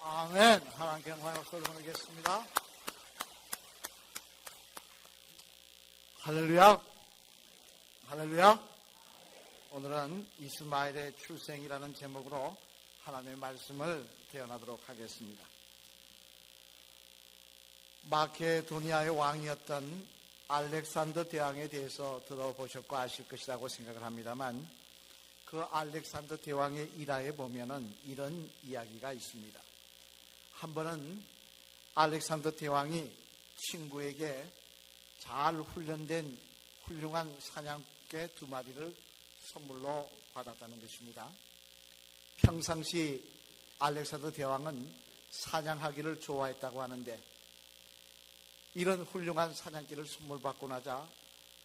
아멘. 하나님께 영광의 박수를 보내겠습니다. 할렐루야. 할렐루야. 오늘은 이스마엘의 출생이라는 제목으로 하나님의 말씀을 대언하도록 하겠습니다. 마케도니아의 왕이었던 알렉산더 대왕에 대해서 들어보셨고 아실 것이라고 생각을 합니다만, 그 알렉산더 대왕의 일화에 보면은 이런 이야기가 있습니다. 한 번은 알렉산더 대왕이 친구에게 잘 훈련된 훌륭한 사냥개 2마리를 선물로 받았다는 것입니다. 평상시 알렉산더 대왕은 사냥하기를 좋아했다고 하는데, 이런 훌륭한 사냥개를 선물 받고 나자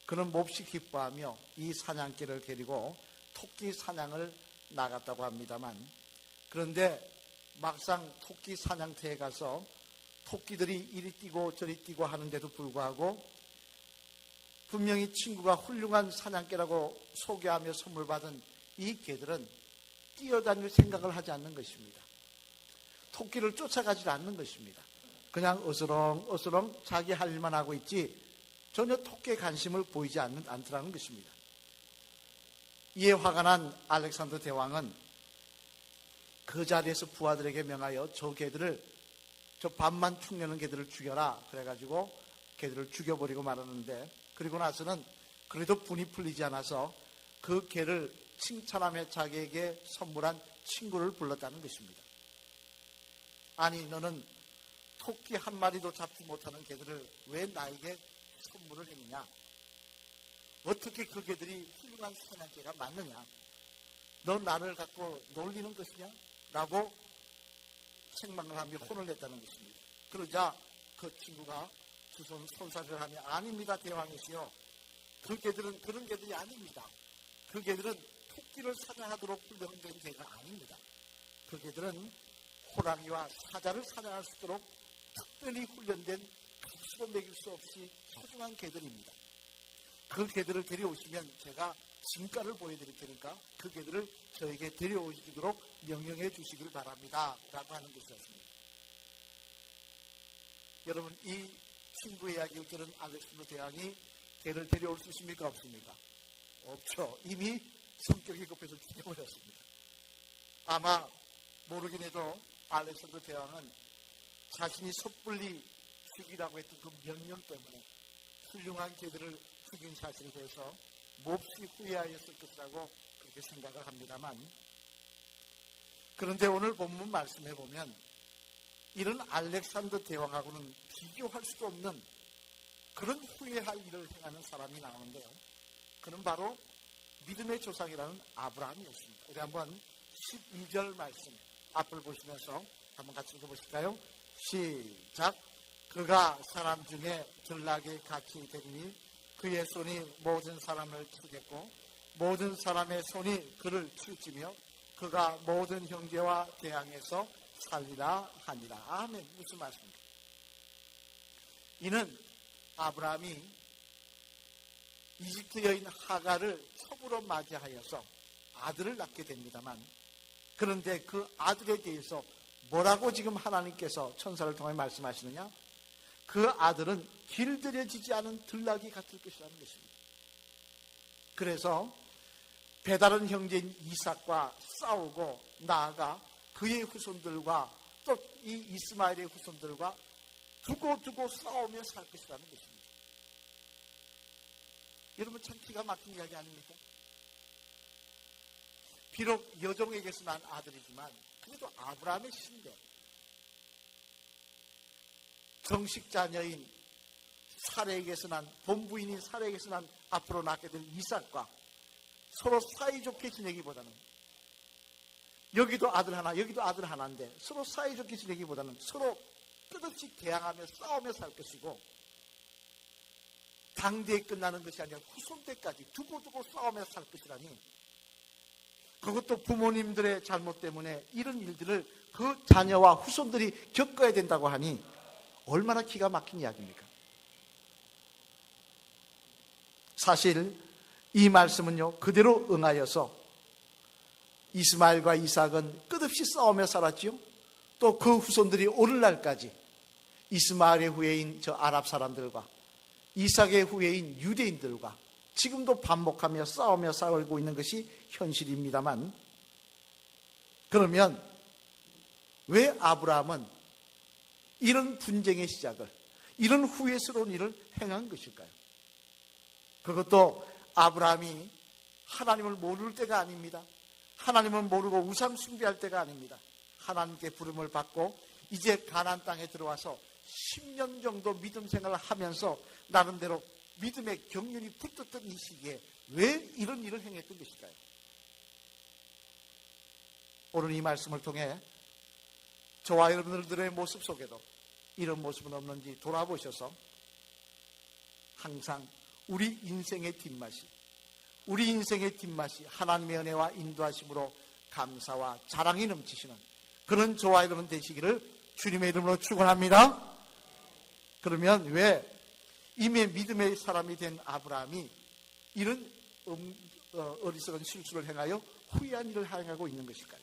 그는 몹시 기뻐하며 이 사냥개를 데리고 토끼 사냥을 나갔다고 합니다만, 그런데 막상 토끼 사냥터에 가서 토끼들이 이리 뛰고 저리 뛰고 하는데도 불구하고 분명히 친구가 훌륭한 사냥개라고 소개하며 선물 받은 이 개들은 뛰어다닐 생각을 하지 않는 것입니다. 토끼를 쫓아가지 않는 것입니다. 그냥 어스렁어스렁 자기 할 일만 하고 있지 전혀 토끼에 관심을 보이지 않더라는 것입니다. 이에 화가 난 알렉산더 대왕은 그 자리에서 부하들에게 명하여 저 밤만 축내는 개들을 죽여라 그래가지고 개들을 죽여버리고 말았는데, 그리고 나서는 그래도 분이 풀리지 않아서 그 개를 칭찬하며 자기에게 선물한 친구를 불렀다는 것입니다. 아니, 너는 토끼 한 마리도 잡지 못하는 개들을 왜 나에게 선물을 했느냐? 어떻게 그 개들이 훌륭한 사냥개가 맞느냐? 너 나를 갖고 놀리는 것이냐? 라고 책망을 하며 혼을 냈다는 것입니다. 그러자 그 친구가 두 손 손사래를 하며, 아닙니다 대왕이시여, 그 개들은 그런 개들이 아닙니다. 그 개들은 토끼를 사냥하도록 훈련된 개가 아닙니다. 그 개들은 호랑이와 사자를 사냥할 수 있도록 특별히 훈련된 값으로 매길 수 없이 소중한 개들입니다. 그 개들을 데려오시면 제가 진가를 보여드릴 테니까 그 개들을 저에게 데려오시도록 명령해 주시길 바랍니다 라고 하는 것이었습니다. 여러분, 이 친구의 이야기를 들은 알렉산더 대왕이 개를 데려올 수 있습니까? 없습니까? 없죠. 이미 성격이 급해서 죽여버렸습니다. 아마 모르긴 해도 알렉산더 대왕은 자신이 섣불리 죽이라고 했던 그 명령 때문에 훌륭한 개들을 죽인 사실에 대해서 몹시 후회하였을 것이라고 그렇게 생각을 합니다만, 그런데 오늘 본문 말씀해 보면 이런 알렉산더 대왕하고는 비교할 수도 없는 그런 후회할 일을 행하는 사람이 나오는데요. 그는 바로 믿음의 조상이라는 아브라함이었습니다. 우리 한번 12절 말씀 앞을 보시면서 한번 같이 읽어보실까요? 시작. 그가 사람 중에 전락에 같이 되니 그의 손이 모든 사람을 치겠고 모든 사람의 손이 그를 치우치며 그가 모든 형제와 대항해서 살리라 하니라. 아멘. 무슨 말씀입니까? 이는 아브라함이 이집트 여인 하갈을 첩으로 맞이하여서 아들을 낳게 됩니다만, 그런데 그 아들에 대해서 뭐라고 지금 하나님께서 천사를 통해 말씀하시느냐? 그 아들은 길들여지지 않은 들나귀 같을 것이라는 것입니다. 그래서 배다른 형제인 이삭과 싸우고 나아가 그의 후손들과 또 이 이스마엘의 후손들과 두고 싸우며 살 것이라는 것입니다. 여러분, 참 기가 막힌 이야기 아닙니까? 비록 여종에게서 난 아들이지만 그래도 아브라함의 신대, 정식 자녀인 사레에게서 난, 본부인인 사레에게서 난 앞으로 낳게 될 이삭과 서로 사이좋게 지내기보다는, 여기도 아들 하나 여기도 아들 하나인데 서로 사이좋게 지내기보다는 서로 끝없이 대항하며 싸우며 살 것이고, 당대에 끝나는 것이 아니라 후손 때까지 두고 싸우며 살 것이라니, 그것도 부모님들의 잘못 때문에 이런 일들을 그 자녀와 후손들이 겪어야 된다고 하니 얼마나 기가 막힌 이야기입니까? 사실 이 말씀은요, 그대로 응하여서 이스마엘과 이삭은 끝없이 싸우며 살았지요. 또 그 후손들이 오늘날까지 이스마엘의 후예인 저 아랍 사람들과 이삭의 후예인 유대인들과 지금도 반복하며 싸우며 살고 있는 것이 현실입니다만, 그러면 왜 아브라함은 이런 분쟁의 시작을, 이런 후회스러운 일을 행한 것일까요? 그것도 아브라함이 하나님을 모를 때가 아닙니다. 하나님을 모르고 우상 숭배할 때가 아닙니다. 하나님께 부름을 받고 이제 가나안 땅에 들어와서 10년 정도 믿음 생활을 하면서 나름대로 믿음의 경륜이 붙었던 이 시기에 왜 이런 일을 행했던 것일까요? 오늘 이 말씀을 통해 저와 여러분들의 모습 속에도 이런 모습은 없는지 돌아보셔서 항상 우리 인생의 뒷맛이 하나님의 은혜와 인도하심으로 감사와 자랑이 넘치시는 그런 저와 여러분 되시기를 주님의 이름으로 축원합니다. 그러면 왜 이미 믿음의 사람이 된 아브라함이 이런 어리석은 실수를 행하여 후회한 일을 행하고 있는 것일까요?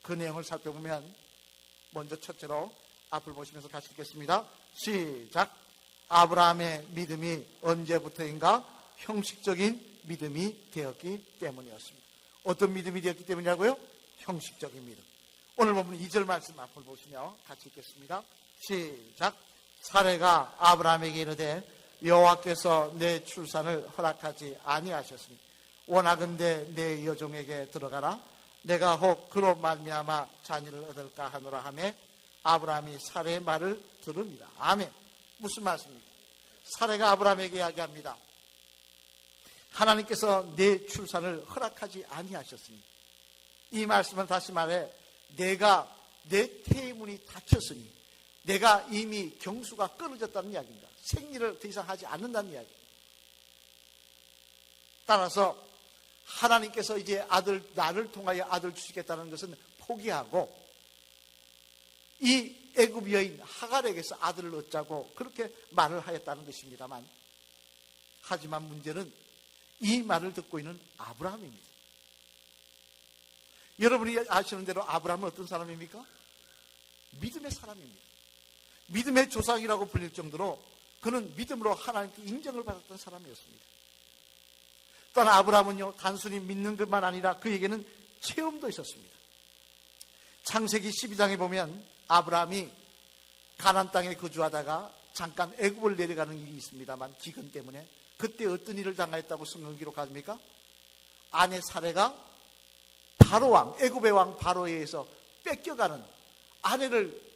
그 내용을 살펴보면 먼저 첫째로 앞을 보시면서 같이 읽겠습니다. 시작. 아브라함의 믿음이 언제부터인가 형식적인 믿음이 되었기 때문이었습니다. 어떤 믿음이 되었기 때문이라고요? 형식적인 믿음. 오늘 보면 2절 말씀 앞을 보시며 같이 읽겠습니다. 시작. 사레가 아브라함에게 이르되 여호와께서 내 출산을 허락하지 아니하셨으니 원하건대 내 여종에게 들어가라. 내가 혹 그로 말미암아 자녀를 얻을까 하노라 하매 아브라함이 사레의 말을 들으니라. 아멘. 무슨 말씀입니까? 사레가 아브라함에게 이야기합니다. 하나님께서 내 출산을 허락하지 아니하셨으니, 이 말씀은 다시 말해 내가 내 태문이 닫혔으니 내가 이미 경수가 끊어졌다는 이야기입니다. 생리를 더 이상 하지 않는다는 이야기입니다. 따라서 하나님께서 이제 나를 통하여 아들 주시겠다는 것은 포기하고 이 애굽 여인 하갈에게서 아들을 얻자고 그렇게 말을 하였다는 것입니다만, 하지만 문제는 이 말을 듣고 있는 아브라함입니다. 여러분이 아시는 대로 아브라함은 어떤 사람입니까? 믿음의 사람입니다. 믿음의 조상이라고 불릴 정도로 그는 믿음으로 하나님께 인정을 받았던 사람이었습니다. 또한 아브라함은요, 단순히 믿는 것만 아니라 그에게는 체험도 있었습니다. 창세기 12장에 보면 아브라함이 가나안 땅에 거주하다가 잠깐 애굽을 내려가는 일이 있습니다만, 기근 때문에 그때 어떤 일을 당하였다고 성경 기록합니까? 아내 사레가 바로왕, 애굽의 왕 바로에 의해서 뺏겨가는, 아내를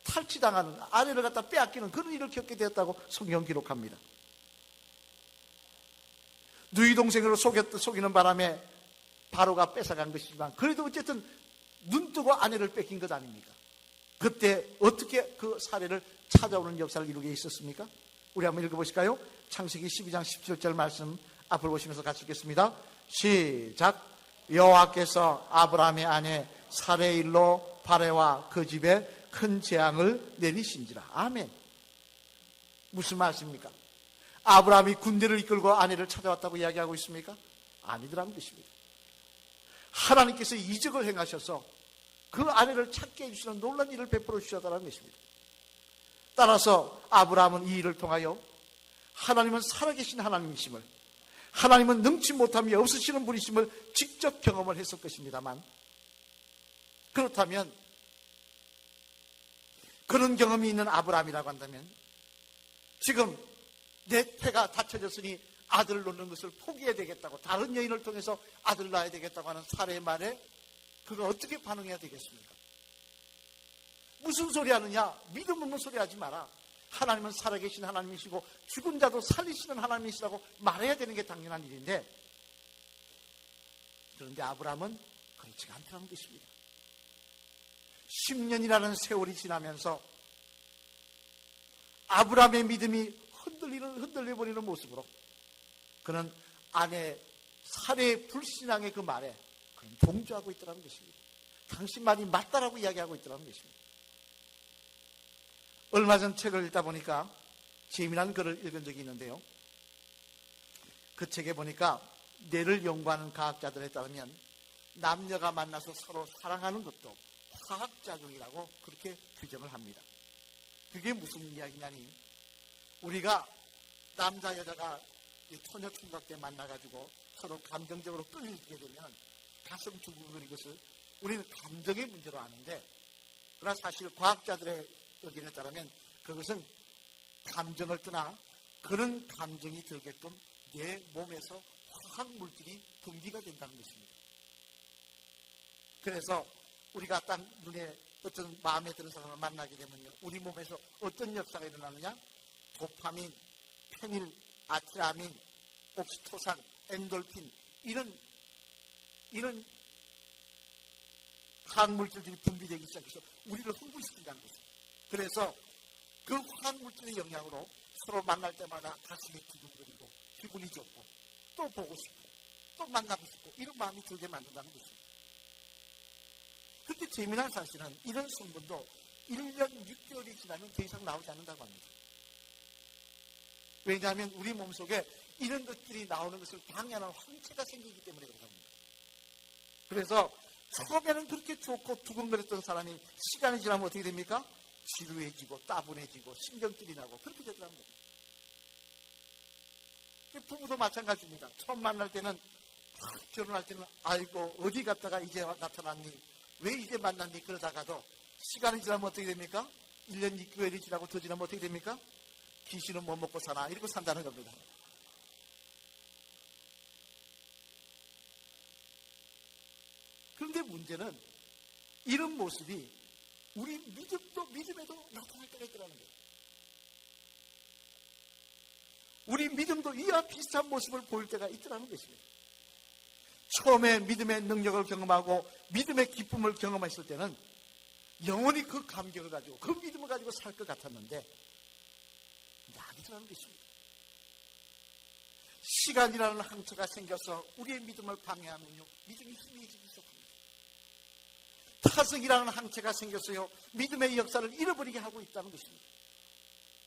탈취당하는, 아내를 갖다 빼앗기는 그런 일을 겪게 되었다고 성경 기록합니다. 누이 동생으로 속이는 바람에 바로가 뺏어간 것이지만, 그래도 어쨌든 눈 뜨고 아내를 뺏긴 것 아닙니까? 그때 어떻게 그 사례를 찾아오는 역사를 이루게 있었습니까? 우리 한번 읽어보실까요? 창세기 12장 17절 말씀 앞을 보시면서 같이 읽겠습니다. 시작. 여호와께서 아브라함의 아내 사레의 일로 바레와 그 집에 큰 재앙을 내리신지라. 아멘. 무슨 말씀입니까? 아브라함이 군대를 이끌고 아내를 찾아왔다고 이야기하고 있습니까? 아니더라는 것입니다. 하나님께서 이적을 행하셔서 그 아내를 찾게 해주시는 놀라운 일을 베풀어 주셨다는 것입니다. 따라서 아브라함은 이 일을 통하여 하나님은 살아계신 하나님이심을, 하나님은 능치 못함이 없으시는 분이심을 직접 경험을 했을 것입니다만, 그렇다면 그런 경험이 있는 아브라함이라고 한다면 지금 내 태가 닫혀졌으니 아들을 놓는 것을 포기해야 되겠다고, 다른 여인을 통해서 아들을 낳아야 되겠다고 하는 사례의 말에 그가 어떻게 반응해야 되겠습니까? 무슨 소리 하느냐? 믿음 없는 소리 하지 마라. 하나님은 살아계신 하나님이시고 죽은 자도 살리시는 하나님이시라고 말해야 되는 게 당연한 일인데, 그런데 아브라함은 그렇지가 않다는 것입니다. 10년이라는 세월이 지나면서 아브라함의 믿음이 흔들려버리는 모습으로 그는 아내 사레의 불신앙의 그 말에 그는 동조하고 있더라는 것입니다. 당신 말이 맞다라고 이야기하고 있더라는 것입니다. 얼마 전 책을 읽다 보니까 재미난 글을 읽은 적이 있는데요, 그 책에 보니까 뇌를 연구하는 과학자들에 따르면 남녀가 만나서 서로 사랑하는 것도 화학작용이라고 그렇게 규정을 합니다. 그게 무슨 이야기냐니, 우리가 남자 여자가 처녀 총각 때 만나가지고 서로 감정적으로 끌리게 되면 가슴 두근거리는 것을 우리는 감정의 문제로 아는데, 그러나 사실 과학자들의 의견에 따르면 그것은 감정을 떠나 그런 감정이 들게끔 내 몸에서 화학물질이 분비가 된다는 것입니다. 그래서 우리가 딱 눈에 어떤 마음에 드는 사람을 만나게 되면요, 우리 몸에서 어떤 역사가 일어나느냐? 도파민, 페닐, 아티라민, 옥시토산, 엔돌핀, 이런 화학물질들이 분비되기 시작해서 우리를 흥분시킨다는 것입니다. 그래서 그 화학물질의 영향으로 서로 만날 때마다 가슴이 두근거리고 기분이 좋고 또 보고 싶고 또 만나고 싶고 이런 마음이 들게 만든다는 것입니다. 그런데 재미난 사실은 이런 성분도 1년 6개월이 지나면 더 이상 나오지 않는다고 합니다. 왜냐하면 우리 몸속에 이런 것들이 나오는 것을 방해하는 황체가 생기기 때문에 그렇답니다. 그래서 처음에는 그렇게 좋고 두근거렸던 사람이 시간이 지나면 어떻게 됩니까? 지루해지고 따분해지고 신경질이 나고 그렇게 되더라는 겁니다. 부부도 마찬가지입니다. 처음 만날 때는 결혼할 때는 아이고 어디 갔다가 이제 나타났니? 왜 이제 만났니? 그러다가도 시간이 지나면 어떻게 됩니까? 1년 6개월이 지나고 더 지나면 어떻게 됩니까? 귀신은 못 먹고 사나? 이러고 산다는 겁니다. 그런데 문제는 이런 모습이 우리 믿음에도 나타날 때가 있더라는 거예요. 우리 믿음도 이와 비슷한 모습을 보일 때가 있더라는 것입니다. 처음에 믿음의 능력을 경험하고 믿음의 기쁨을 경험했을 때는 영원히 그 감격을 가지고 그 믿음을 가지고 살 것 같았는데 약이 들어가는 것입니다. 시간이라는 항체가 생겨서 우리의 믿음을 방해하면요, 믿음이 희미해지기 시작합니다. 타성이라는 항체가 생겼어요. 믿음의 역사를 잃어버리게 하고 있다는 것입니다.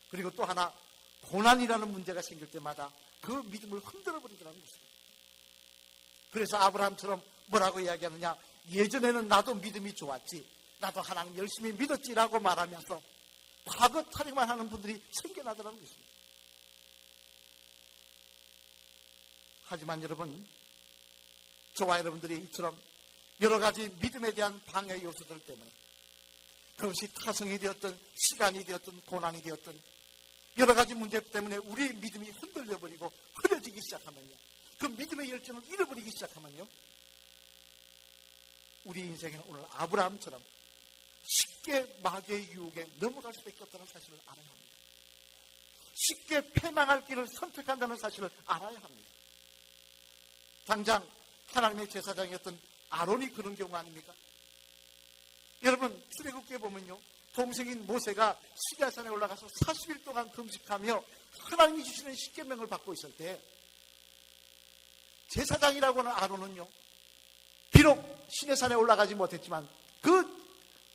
그리고 또 하나, 고난이라는 문제가 생길 때마다 그 믿음을 흔들어버리더라는 것입니다. 그래서 아브라함처럼 뭐라고 이야기하느냐? 예전에는 나도 믿음이 좋았지, 나도 하나님 열심히 믿었지라고 말하면서 과거 타령만 하는 분들이 생겨나더라는 것입니다. 하지만 여러분, 저와 여러분들이 이처럼 여러 가지 믿음에 대한 방해 요소들 때문에, 그것이 타성이 되었든 시간이 되었든 고난이 되었든 여러 가지 문제 때문에 우리의 믿음이 흔들려버리고 흐려지기 시작하면요, 그 믿음의 열정을 잃어버리기 시작하면요, 우리 인생에는 오늘 아브라함처럼 쉽게 마귀의 유혹에 넘어갈 수밖에 없다는 사실을 알아야 합니다. 쉽게 패망할 길을 선택한다는 사실을 알아야 합니다. 당장 하나님의 제사장이었던 아론이 그런 경우 아닙니까? 여러분, 출애굽기에 보면요, 동생인 모세가 시내산에 올라가서 40일 동안 금식하며 하나님이 주시는 십계명을 받고 있을 때, 제사장이라고 하는 아론은요, 비록 시내산에 올라가지 못했지만 그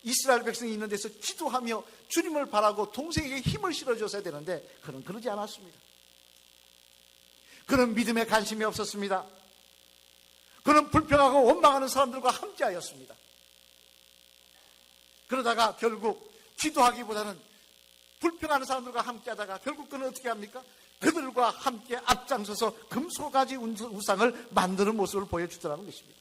이스라엘 백성이 있는 데서 기도하며 주님을 바라고 동생에게 힘을 실어줬어야 되는데 그는 그러지 않았습니다. 그는 믿음에 관심이 없었습니다. 그는 불평하고 원망하는 사람들과 함께하였습니다. 그러다가 결국 기도하기보다는 불평하는 사람들과 함께하다가 결국 그는 어떻게 합니까? 그들과 함께 앞장서서 금소가지 우상을 만드는 모습을 보여주더라는 것입니다.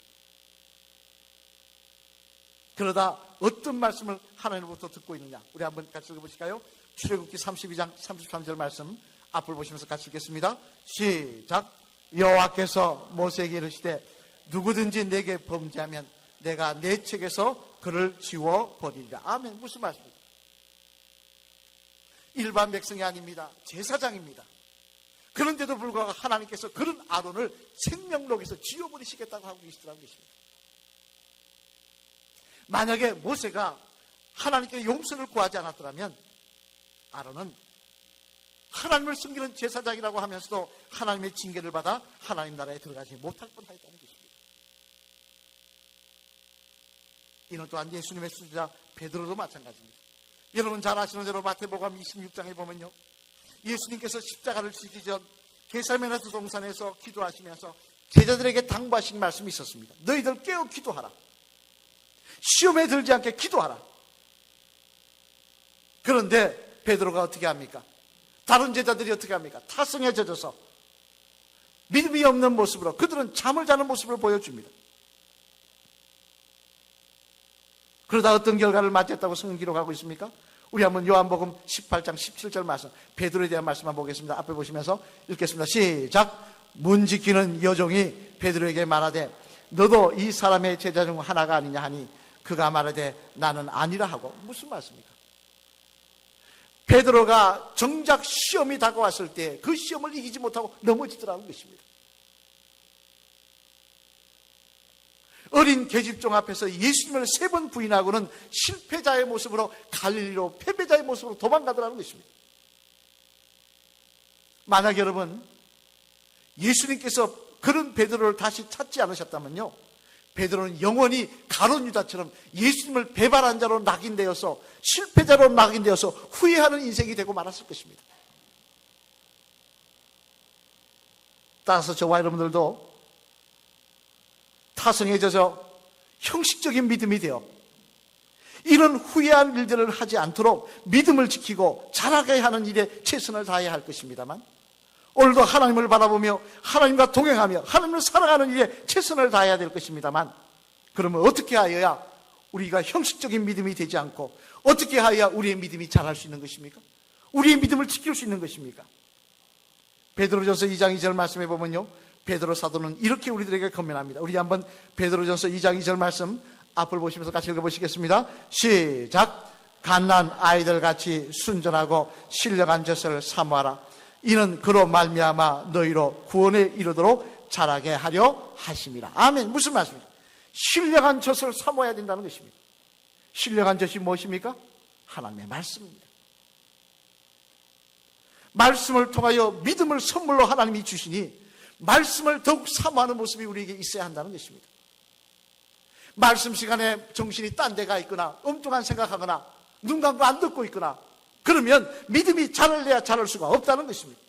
그러다 어떤 말씀을 하나님으로부터 듣고 있느냐? 우리 한번 같이 읽어보실까요? 출애굽기 32장 33절 말씀 앞을 보시면서 같이 읽겠습니다. 시작. 여호와께서 모세에게 이르시되 누구든지 내게 범죄하면 내가 내 책에서 그를 지워버리리라. 아멘. 무슨 말씀입니까? 일반 백성이 아닙니다. 제사장입니다. 그런데도 불구하고 하나님께서 그런 아론을 생명록에서 지워버리시겠다고 하고 계시더라는 것입니다. 만약에 모세가 하나님께 용서를 구하지 않았더라면 아론은 하나님을 섬기는 제사장이라고 하면서도 하나님의 징계를 받아 하나님 나라에 들어가지 못할 뻔하였다는 것입니다. 이는 또한 예수님의 수제자 베드로도 마찬가지입니다. 여러분 잘 아시는 대로 마태복음 26장에 보면요, 예수님께서 십자가를 지기 전 게살메나스 동산에서 기도하시면서 제자들에게 당부하신 말씀이 있었습니다. 너희들 깨어 기도하라. 시험에 들지 않게 기도하라. 그런데 베드로가 어떻게 합니까? 다른 제자들이 어떻게 합니까? 타성에 젖어서 믿음이 없는 모습으로, 그들은 잠을 자는 모습을 보여줍니다. 그러다 어떤 결과를 맞았다고 성경 기록하고 있습니까? 우리 한번 요한복음 18장 17절 말씀, 베드로에 대한 말씀 한번 보겠습니다. 앞에 보시면서 읽겠습니다. 시작. 문 지키는 여종이 베드로에게 말하되 너도 이 사람의 제자 중 하나가 아니냐 하니 그가 말하되 나는 아니라 하고. 무슨 말씀입니까? 베드로가 정작 시험이 다가왔을 때 그 시험을 이기지 못하고 넘어지더라는 것입니다. 어린 계집종 앞에서 예수님을 3번 부인하고는 실패자의 모습으로 갈릴리로 패배자의 모습으로 도망가더라는 것입니다. 만약 여러분 예수님께서 그런 베드로를 다시 찾지 않으셨다면요, 베드로는 영원히 가룟 유다처럼 예수님을 배반한 자로 낙인되어서 실패자로 낙인되어서 후회하는 인생이 되고 말았을 것입니다. 따라서 저와 여러분들도 타성에 젖어 형식적인 믿음이 되어 이런 후회한 일들을 하지 않도록 믿음을 지키고 자라게 하는 일에 최선을 다해야 할 것입니다만, 오늘도 하나님을 바라보며 하나님과 동행하며 하나님을 살아가는 일에 최선을 다해야 될 것입니다만, 그러면 어떻게 하여야 우리가 형식적인 믿음이 되지 않고 어떻게 하여야 우리의 믿음이 자랄 수 있는 것입니까? 우리의 믿음을 지킬 수 있는 것입니까? 베드로전서 2장 2절 말씀해 보면요, 베드로 사도는 이렇게 우리들에게 권면합니다. 우리 한번 베드로전서 2장 2절 말씀 앞을 보시면서 같이 읽어보시겠습니다. 시작. 갓난 아이들같이 순전하고 신령한 젖을 사모하라. 이는 그로 말미암아 너희로 구원에 이르도록 자라게 하려 하심이라. 아멘. 무슨 말씀입니까? 신령한 젖을 사모해야 된다는 것입니다. 신령한 젖이 무엇입니까? 하나님의 말씀입니다. 말씀을 통하여 믿음을 선물로 하나님이 주시니 말씀을 더욱 사모하는 모습이 우리에게 있어야 한다는 것입니다. 말씀 시간에 정신이 딴 데가 있거나 엉뚱한 생각하거나 눈 감고 안 듣고 있거나 그러면 믿음이 자랄래야 자랄 수가 없다는 것입니다.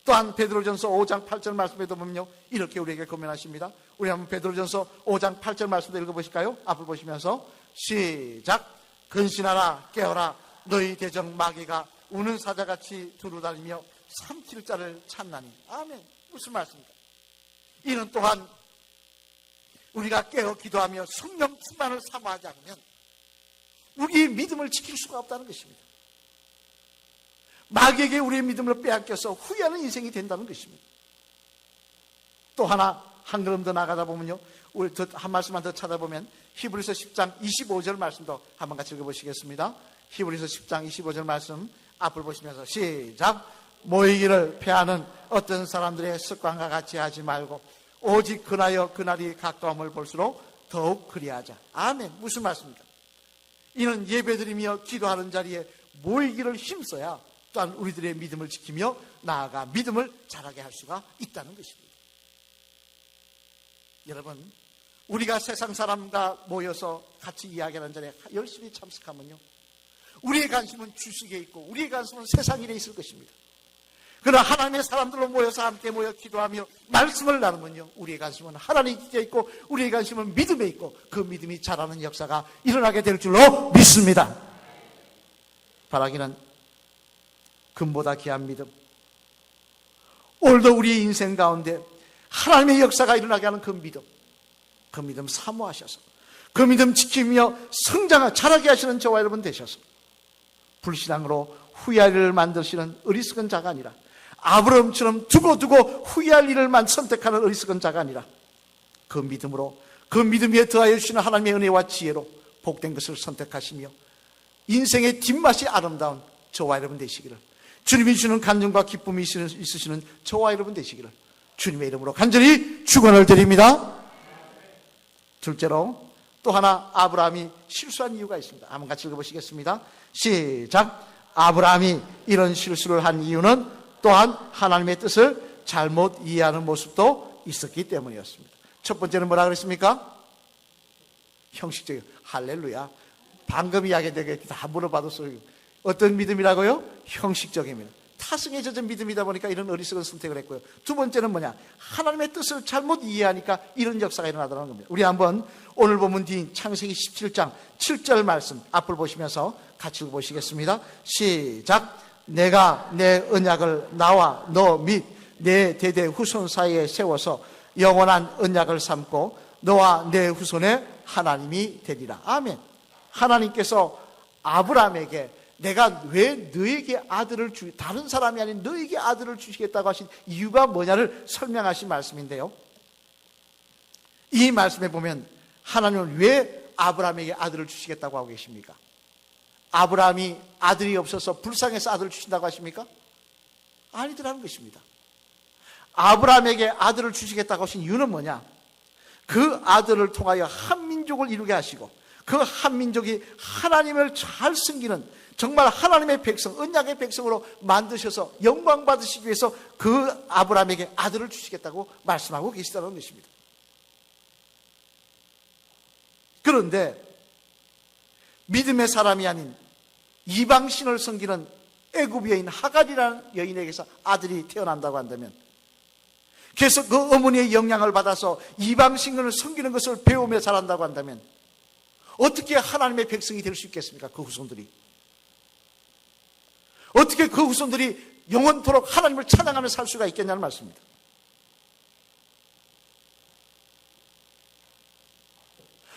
또한 베드로전서 5장 8절 말씀에도 보면요, 이렇게 우리에게 권면하십니다. 우리 한번 베드로전서 5장 8절 말씀도 읽어보실까요? 앞을 보시면서 시작. 근신하라 깨어라 너희 대적 마귀가 우는 사자같이 두루다니며 삼킬 자를 찾나니. 아멘. 무슨 말씀입니까? 이는 또한 우리가 깨어 기도하며 성령 충만을 사모하지 않으면 우리의 믿음을 지킬 수가 없다는 것입니다. 마귀에게 우리의 믿음을 빼앗겨서 후회하는 인생이 된다는 것입니다. 또 하나 한 걸음 더 나가다 보면요, 우리 한 말씀만 더 찾아보면 히브리서 10장 25절 말씀도 한번 같이 읽어보시겠습니다. 히브리서 10장 25절 말씀 앞을 보시면서 시작. 모이기를 패하는 어떤 사람들의 습관과 같이 하지 말고 오직 그나여 그날이 가까움을 볼수록 더욱 그리하자. 아멘. 무슨 말씀입니까? 이는 예배드리며 기도하는 자리에 모이기를 힘써야 또한 우리들의 믿음을 지키며 나아가 믿음을 자라게 할 수가 있다는 것입니다. 여러분, 우리가 세상 사람과 모여서 같이 이야기하는 자리에 열심히 참석하면요, 우리의 관심은 주식에 있고 우리의 관심은 세상 일에 있을 것입니다. 그러나 하나님의 사람들로 모여서 함께 모여 기도하며 말씀을 나누면요, 우리의 관심은 하나님께 있고 우리의 관심은 믿음에 있고 그 믿음이 자라는 역사가 일어나게 될 줄로 믿습니다. 바라기는 금보다 귀한 믿음, 오늘도 우리의 인생 가운데 하나님의 역사가 일어나게 하는 그 믿음 사모하셔서 그 믿음 지키며 자라게 하시는 저와 여러분 되셔서 불신앙으로 후회할 일을 만드시는 어리석은 자가 아니라 아브라함처럼 두고 후회할 일을만 선택하는 어리석은 자가 아니라 그 믿음으로 그 믿음 위에 더하여 주시는 하나님의 은혜와 지혜로 복된 것을 선택하시며 인생의 뒷맛이 아름다운 저와 여러분 되시기를, 주님이 주는 간증과 기쁨이 있으시는 저와 여러분 되시기를 주님의 이름으로 간절히 축원을 드립니다. 둘째로 또 하나 아브라함이 실수한 이유가 있습니다. 한번 같이 읽어보시겠습니다. 시작. 아브라함이 이런 실수를 한 이유는 또한 하나님의 뜻을 잘못 이해하는 모습도 있었기 때문이었습니다. 첫 번째는 뭐라 그랬습니까? 형식적인. 할렐루야. 방금 이야기되게 다 물어봐도 소용이. 어떤 믿음이라고요? 형식적인 믿음. 타성에 젖은 믿음이다 보니까 이런 어리석은 선택을 했고요. 두 번째는 뭐냐? 하나님의 뜻을 잘못 이해하니까 이런 역사가 일어나더라는 겁니다. 우리 한번 오늘 본문 뒤인 창세기 17장 7절 말씀 앞을 보시면서 같이 읽어보시겠습니다. 시작. 내가 내 언약을 나와 너 및 내 대대 후손 사이에 세워서 영원한 언약을 삼고 너와 내 후손의 하나님이 되리라. 아멘. 하나님께서 아브라함에게 내가 왜 너에게 아들을 다른 사람이 아닌 너에게 아들을 주시겠다고 하신 이유가 뭐냐를 설명하신 말씀인데요. 이 말씀에 보면 하나님은 왜 아브라함에게 아들을 주시겠다고 하고 계십니까? 아브라함이 아들이 없어서 불쌍해서 아들을 주신다고 하십니까? 아니더라는 것입니다. 아브라함에게 아들을 주시겠다고 하신 이유는 뭐냐? 그 아들을 통하여 한 민족을 이루게 하시고 그 한 민족이 하나님을 잘 섬기는 정말 하나님의 백성, 언약의 백성으로 만드셔서 영광 받으시기 위해서 그 아브라함에게 아들을 주시겠다고 말씀하고 계시다는 것입니다. 그런데 믿음의 사람이 아닌 이방신을 섬기는 애굽 여인 하갈이라는 여인에게서 아들이 태어난다고 한다면, 계속 그 어머니의 영향을 받아서 이방신을 섬기는 것을 배우며 자란다고 한다면 어떻게 하나님의 백성이 될 수 있겠습니까? 그 후손들이 어떻게 그 후손들이 영원토록 하나님을 찬양하며 살 수가 있겠냐는 말씀입니다.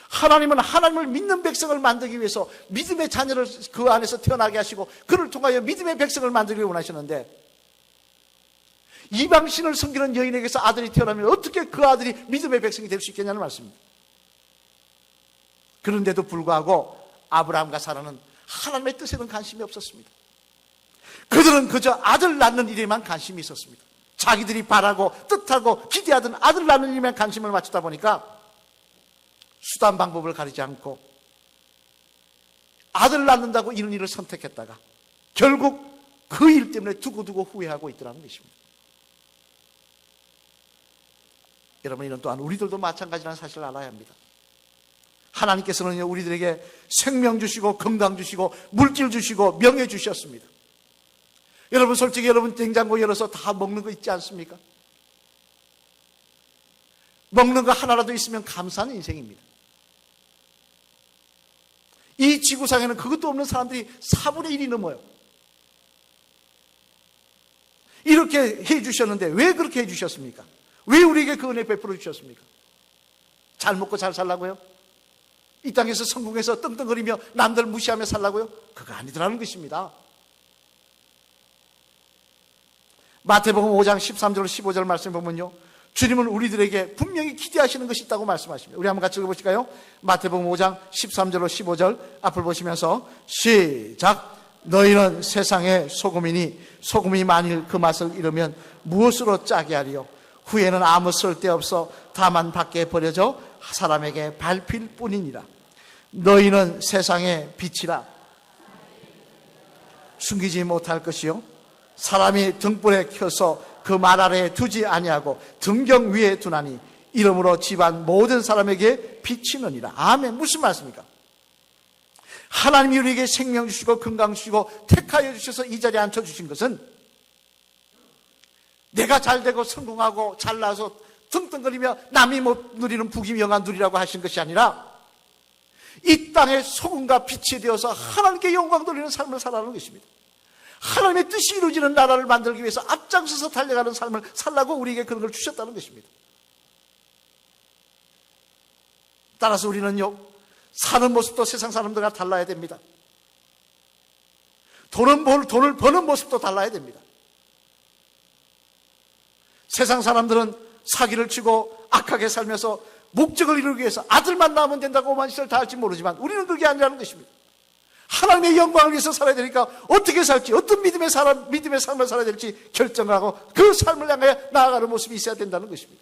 하나님은 하나님을 믿는 백성을 만들기 위해서 믿음의 자녀를 그 안에서 태어나게 하시고 그를 통하여 믿음의 백성을 만들기 원하시는데, 이방신을 섬기는 여인에게서 아들이 태어나면 어떻게 그 아들이 믿음의 백성이 될 수 있겠냐는 말씀입니다. 그런데도 불구하고 아브라함과 사라는 하나님의 뜻에는 관심이 없었습니다. 그들은 그저 아들 낳는 일에만 관심이 있었습니다. 자기들이 바라고 뜻하고 기대하던 아들 낳는 일에만 관심을 맞추다 보니까 수단 방법을 가리지 않고 아들 낳는다고 이런 일을 선택했다가 결국 그 일 때문에 두고두고 후회하고 있더라는 것입니다. 여러분, 이런 또한 우리들도 마찬가지라는 사실을 알아야 합니다. 하나님께서는 우리들에게 생명 주시고 건강 주시고 물질 주시고 명예 주셨습니다. 여러분, 솔직히 여러분 냉장고 열어서 다 먹는 거 있지 않습니까? 먹는 거 하나라도 있으면 감사한 인생입니다. 이 지구상에는 그것도 없는 사람들이 4분의 1이 넘어요. 이렇게 해주셨는데 왜 그렇게 해주셨습니까? 왜 우리에게 그 은혜 베풀어 주셨습니까? 잘 먹고 잘 살라고요? 이 땅에서 성공해서 떵떵거리며 남들 무시하며 살라고요? 그거 아니더라는 것입니다. 마태복음 5장 13절 15절 말씀 보면요, 주님은 우리들에게 분명히 기대하시는 것이 있다고 말씀하십니다. 우리 한번 같이 읽어보실까요? 마태복음 5장 13절로 15절 앞을 보시면서 시작. 너희는 세상의 소금이니 소금이 만일 그 맛을 잃으면 무엇으로 짜게 하리요? 후에는 아무 쓸데없어 다만 밖에 버려져 사람에게 밟힐 뿐이니라. 너희는 세상의 빛이라. 숨기지 못할 것이요, 사람이 등불에 켜서 그 말 아래에 두지 아니하고 등경 위에 두나니 이러므로 집안 모든 사람에게 비치느니라. 아멘. 무슨 말씀입니까? 하나님이 우리에게 생명 주시고 건강 주시고 택하여 주셔서 이 자리에 앉혀주신 것은 내가 잘되고 성공하고 잘나서 떵떵거리며 남이 못 누리는 부귀 영화 누리라고 하신 것이 아니라 이 땅의 소금과 빛이 되어서 하나님께 영광 돌리는 삶을 살아가는 것입니다. 하나님의 뜻이 이루어지는 나라를 만들기 위해서 앞장서서 달려가는 삶을 살라고 우리에게 그런 걸 주셨다는 것입니다. 따라서 우리는요, 사는 모습도 세상 사람들과 달라야 됩니다. 돈을 버는 모습도 달라야 됩니다. 세상 사람들은 사기를 치고 악하게 살면서 목적을 이루기 위해서 아들만 낳으면 된다고만 시를 다 할지 모르지만 우리는 그게 아니라는 것입니다. 하나님의 영광을 위해서 살아야 되니까 어떻게 살지, 어떤 믿음의 삶을 살아야 될지 결정하고 그 삶을 향해 나아가는 모습이 있어야 된다는 것입니다.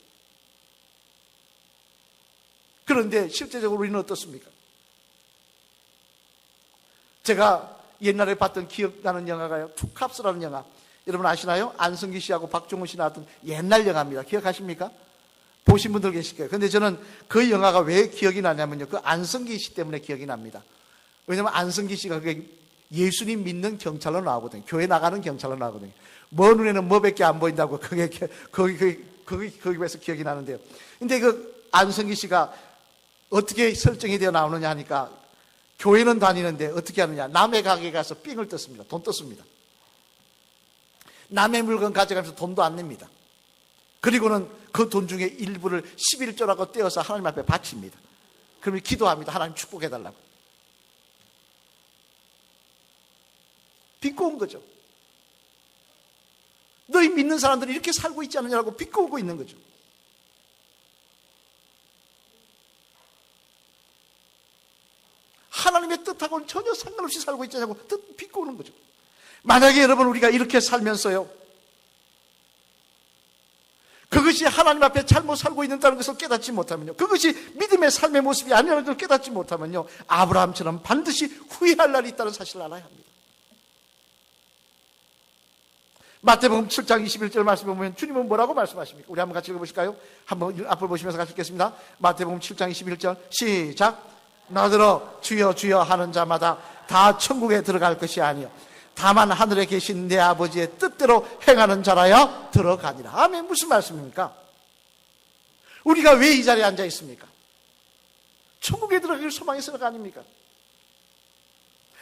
그런데 실제적으로 우리는 어떻습니까? 제가 옛날에 봤던 기억나는 영화가요, 투캅스라는 영화, 여러분 아시나요? 안성기 씨하고 박종훈 씨 나왔던 옛날 영화입니다. 기억하십니까? 보신 분들 계실 거예요. 그런데 저는 그 영화가 왜 기억이 나냐면요, 그 안성기 씨 때문에 기억이 납니다. 왜냐하면 안성기 씨가 그게 예수님 믿는 경찰로 나오거든요. 교회 나가는 경찰로 나오거든요. 먼 눈에는 뭐밖에 안 보인다고 거기에서 기억이 나는데요. 근데 그 안성기 씨가 어떻게 설정이 되어 나오느냐 하니까 교회는 다니는데 어떻게 하느냐. 남의 가게에 가서 삥을 떴습니다. 돈 떴습니다. 남의 물건 가져가면서 돈도 안 냅니다. 그리고는 그 돈 중에 일부를 11조라고 떼어서 하나님 앞에 바칩니다. 그러면 기도합니다. 하나님 축복해달라고. 비꼬은 거죠. 너희 믿는 사람들이 이렇게 살고 있지 않느냐고 비꼬고 있는 거죠. 하나님의 뜻하고는 전혀 상관없이 살고 있지 않냐고 비꼬는 거죠. 만약에 여러분 우리가 이렇게 살면서요, 그것이 하나님 앞에 잘못 살고 있다는 것을 깨닫지 못하면요, 그것이 믿음의 삶의 모습이 아니라는 것을 깨닫지 못하면요, 아브라함처럼 반드시 후회할 날이 있다는 사실을 알아야 합니다. 마태복음 7장 21절 말씀을 보면 주님은 뭐라고 말씀하십니까? 우리 한번 같이 읽어보실까요? 한번 앞을 보시면서 같이 읽겠습니다. 마태복음 7장 21절 시작. 나더러 주여 주여 하는 자마다 다 천국에 들어갈 것이 아니요 다만 하늘에 계신 내 아버지의 뜻대로 행하는 자라야 들어가니라. 아멘. 무슨 말씀입니까? 우리가 왜 이 자리에 앉아 있습니까? 천국에 들어가기를 소망해서가 아닙니까?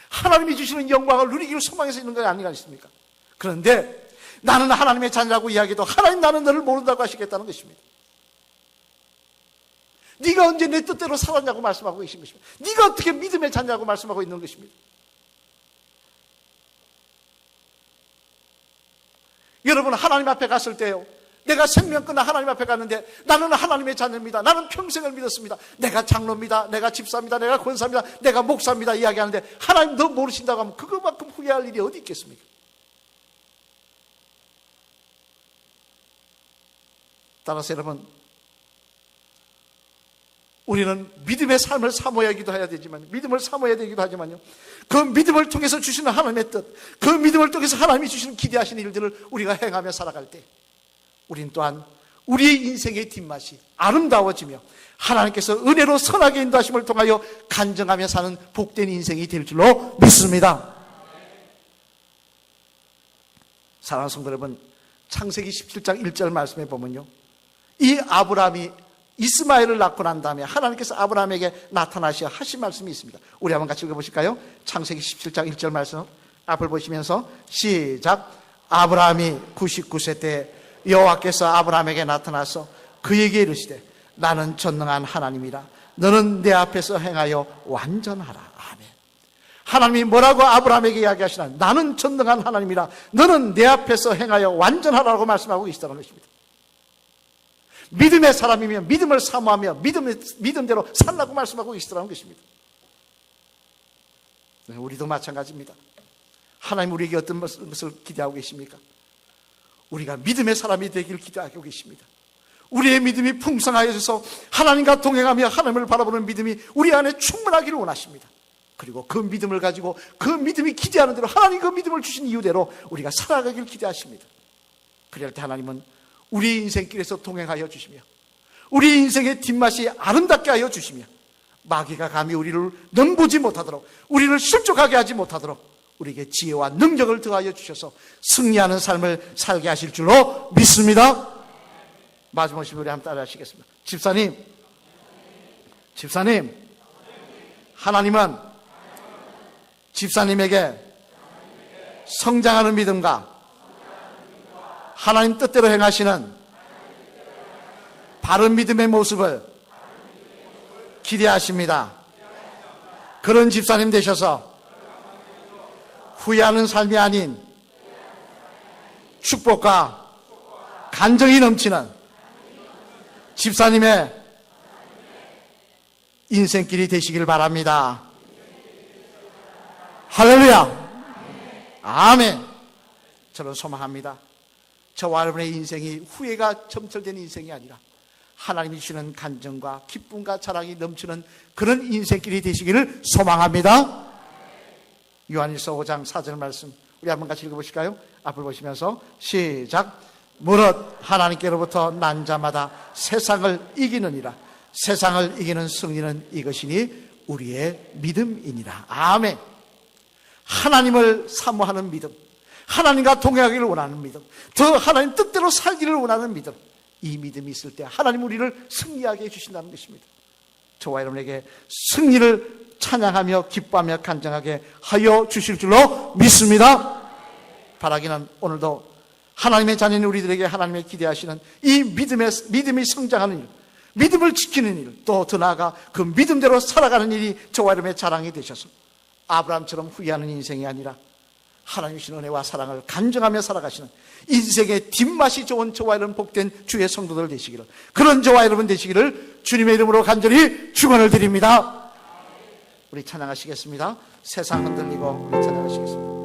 하나님이 주시는 영광을 누리기를 소망해서 있는 거 아니겠습니까? 그런데 나는 하나님의 자녀라고 이야기해도 하나님 나는 너를 모른다고 하시겠다는 것입니다. 네가 언제 내 뜻대로 살았냐고 말씀하고 계신 것입니다. 네가 어떻게 믿음의 자녀라고 말씀하고 있는 것입니다. 여러분 하나님 앞에 갔을 때요, 내가 생명 끊어 하나님 앞에 갔는데 나는 하나님의 자녀입니다. 나는 평생을 믿었습니다. 내가 장로입니다. 내가 집사입니다. 내가 권사입니다. 내가 목사입니다. 이야기하는데 하나님 너 모르신다고 하면 그것만큼 후회할 일이 어디 있겠습니까? 따라서 여러분, 우리는 믿음의 삶을 사모하기도 해야 되지만, 믿음을 사모해야 되기도 하지만요, 그 믿음을 통해서 주시는 하나님의 뜻, 그 믿음을 통해서 하나님이 주시는 기대하시는 일들을 우리가 행하며 살아갈 때 우리는 또한 우리의 인생의 뒷맛이 아름다워지며 하나님께서 은혜로 선하게 인도하심을 통하여 간증하며 사는 복된 인생이 될 줄로 믿습니다. 사랑하는 성도 여러분, 창세기 17장 1절 말씀에 보면요, 이 아브라함이 이스마엘을 낳고 난 다음에 하나님께서 아브라함에게 나타나셔 하신 말씀이 있습니다. 우리 한번 같이 읽어보실까요? 창세기 17장 1절 말씀 앞을 보시면서 시작. 아브라함이 99세 때 여호와께서 아브라함에게 나타나서 그에게 이르시되 나는 전능한 하나님이라 너는 내 앞에서 행하여 완전하라. 아멘. 하나님이 뭐라고 아브라함에게 이야기하시나? 나는 전능한 하나님이라 너는 내 앞에서 행하여 완전하라고 말씀하고 계시다는 것입니다. 믿음의 사람이면 믿음을 사모하며 믿음대로 살라고 말씀하고 계시더라는 것입니다. 우리도 마찬가지입니다. 하나님 우리에게 어떤 것을 기대하고 계십니까? 우리가 믿음의 사람이 되기를 기대하고 계십니다. 우리의 믿음이 풍성하여져서 하나님과 동행하며 하나님을 바라보는 믿음이 우리 안에 충만하기를 원하십니다. 그리고 그 믿음을 가지고 그 믿음이 기대하는 대로 하나님 그 믿음을 주신 이유대로 우리가 살아가기를 기대하십니다. 그럴 때 하나님은 우리 인생길에서 동행하여 주시며 우리 인생의 뒷맛이 아름답게 하여 주시며 마귀가 감히 우리를 넘보지 못하도록 우리를 실족하게 하지 못하도록 우리에게 지혜와 능력을 더하여 주셔서 승리하는 삶을 살게 하실 줄로 믿습니다. 마지막 시간 우리 한번 따라 하시겠습니다. 집사님, 하나님은 집사님에게 성장하는 믿음과 하나님 뜻대로 행하시는 바른 믿음의 모습을 기대하십니다. 그런 집사님 되셔서 후회하는 삶이 아닌 축복과 간정이 넘치는 집사님의 인생길이 되시길 바랍니다. 할렐루야. 아멘. 저는 소망합니다. 저와 여러분의 인생이 후회가 점철된 인생이 아니라 하나님이 주시는 간증과 기쁨과 자랑이 넘치는 그런 인생길이 되시기를 소망합니다. 요한일서 5장 4절 말씀 우리 한번 같이 읽어보실까요? 앞을 보시면서 시작. 무릇 하나님께로부터 난 자마다 세상을 이기느니라. 세상을 이기는 승리는 이것이니 우리의 믿음이니라. 아멘. 하나님을 사모하는 믿음, 하나님과 동행하기를 원하는 믿음, 더 하나님 뜻대로 살기를 원하는 믿음, 이 믿음이 있을 때 하나님 우리를 승리하게 해주신다는 것입니다. 저와 여러분에게 승리를 찬양하며 기뻐하며 간증하게 하여 주실 줄로 믿습니다. 바라기는 오늘도 하나님의 자녀인 우리들에게 하나님의 기대하시는 이 믿음이 성장하는 일, 믿음을 지키는 일, 또 더 나아가 그 믿음대로 살아가는 일이 저와 여러분의 자랑이 되셔서 아브라함처럼 후회하는 인생이 아니라 하나님의 은혜와 사랑을 간증하며 살아가시는 인생의 뒷맛이 좋은 저와 여러분 복된 주의 성도들 되시기를, 그런 저와 여러분 되시기를 주님의 이름으로 간절히 축원을 드립니다. 우리 찬양하시겠습니다. 세상 흔들리고 우리 찬양하시겠습니다.